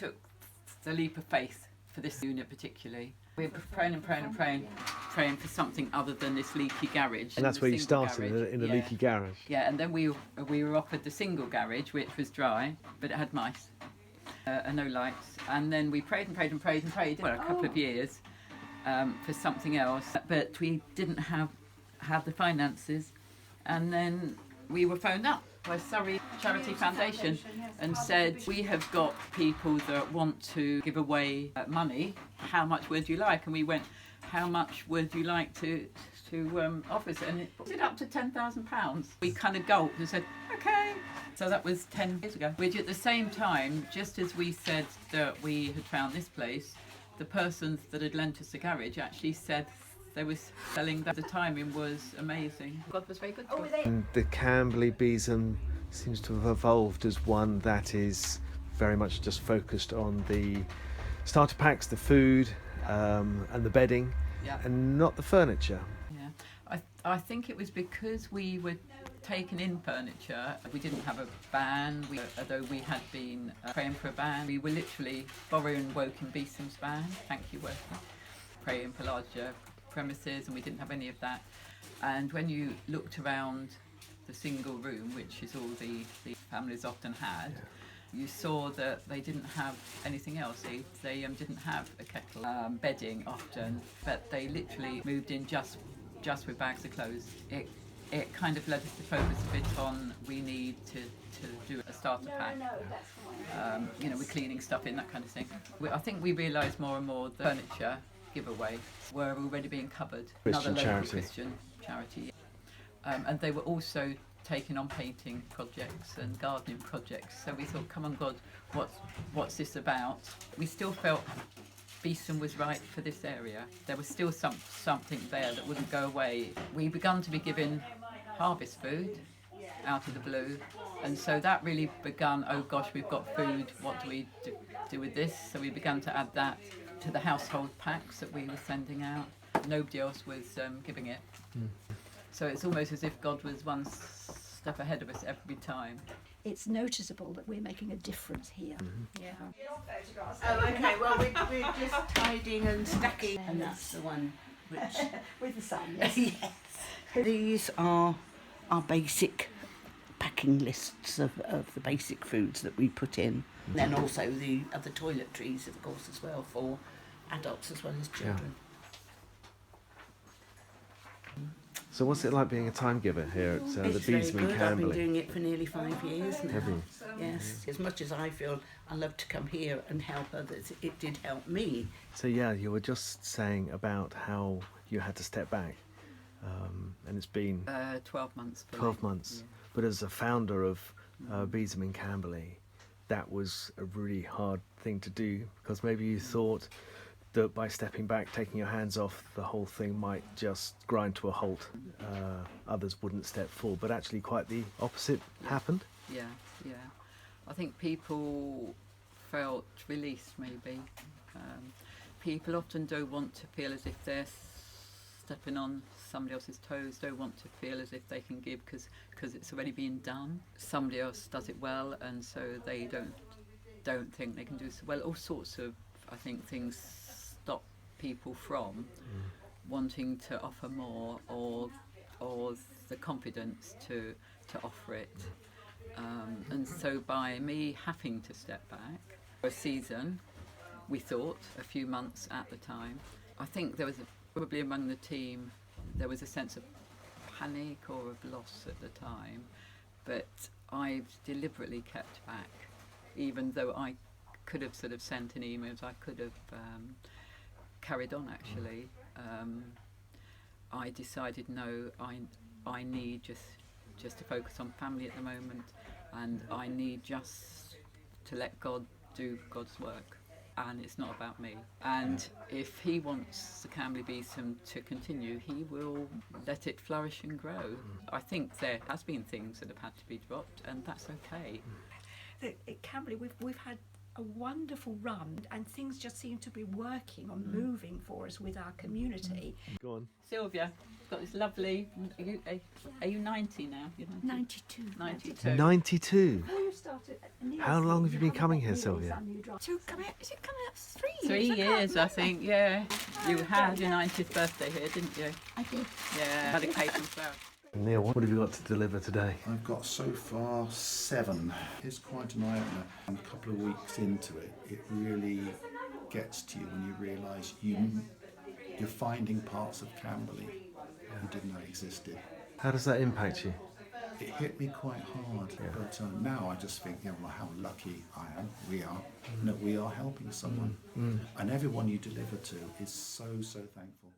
took the leap of faith for this unit particularly. We were praying for something other than this leaky garage. And that's where you started, in a leaky garage. Yeah, and then we were offered the single garage, which was dry, but it had mice and no lights. And then we prayed for a couple of years for something else, but we didn't have the finances. And then we were phoned up by Surrey Charity Foundation and said, we have got people that want to give away money. How much would you like? And we went, how much would you like to offer us? And it did up to £10,000. We kind of gulped and said, okay. So that was 10 years ago. Which at the same time, just as we said that we had found this place, the persons that had lent us the garage actually said they were selling that. The timing was amazing. God was very good to us. And the Camberley Besom seems to have evolved as one that is very much just focused on the starter packs, the food, and the bedding, and not the furniture. Yeah, I think it was because we were taking in furniture. We didn't have a van, although we had been praying for a van. We were literally borrowing Woking Besom's van, thank you Woking, praying for larger premises, and we didn't have any of that. And when you looked around the single room, which is all the families often had, you saw that they didn't have anything else. They didn't have a kettle, bedding often, but they literally moved in just with bags of clothes. It kind of led us to focus a bit on, we need to do a starter pack. We're cleaning stuff in, that kind of thing. I think we realised more and more the furniture giveaway were already being covered. Christian Another charity. local Christian charity. And they were also taking on painting projects and gardening projects. So we thought, come on God, what's this about? We still felt Besom was right for this area. There was still something there that wouldn't go away. We began to be given harvest food out of the blue, and so that really began, oh gosh, we've got food, what do we do with this? So we began to add that to the household packs that we were sending out. Nobody else was giving it. So it's almost as if God was one step ahead of us every time. It's noticeable that we're making a difference here. Yeah. Oh, okay. Well, we're just tidying and stacking, and that's the one which With the sun, yes. yes. These are our basic packing lists of the basic foods that we put in. And then also the other toiletries, of course, as well, for adults as well as children. So what's it like being a time giver here at the It's very Besom in good. I've been Camberley? doing it for nearly 5 years now. Have you? Yes. As much as I feel I love to come here and help others, it did help me. So yeah, you were just saying about how you had to step back, and it's been 12 months. 12 months. Yeah. But as a founder of Besom in Camberley, that was a really hard thing to do, because maybe you thought that by stepping back, taking your hands off, the whole thing might just grind to a halt. Others wouldn't step forward, but actually quite the opposite happened. Yeah. I think people felt released, maybe. People often don't want to feel as if they're stepping on somebody else's toes, don't want to feel as if they can give because it's already been done. Somebody else does it well, and so they don't think they can do so well. All sorts of, I think, things stop people from wanting to offer more, or the confidence to offer it. And so by me having to step back for a season, we thought, a few months at the time, I think there was probably among the team, there was a sense of panic or of loss at the time, but I've deliberately kept back, even though I could have sort of sent an email, I could have carried on actually. I decided no, I need just to focus on family at the moment, and I need just to let God do God's work, and it's not about me. And if he wants the Camberley Besom to continue, he will let it flourish and grow. I think there has been things that have had to be dropped, and that's okay. At Camberley, we've had a wonderful run, and things just seem to be working on moving for us with our community. Go on. Sylvia, got this lovely, are you 90 now? You're 92. 92. 92. Oh, you started How long have you been coming here, Sylvia? Is it coming up 3 years? 3 I can't years, I remember. think, yeah. You had your 90th birthday here, didn't you? I did. Yeah, had a cake and flowers. Neil, what have you got to deliver today? I've got so far 7. It's quite an eye-opener. And a couple of weeks into it, it really gets to you when you realise you're finding parts of Camberley you didn't know existed. How does that impact you? It hit me quite hard, but now I just think, well, how lucky I am, we are, that we are helping someone. And everyone you deliver to is so, so thankful.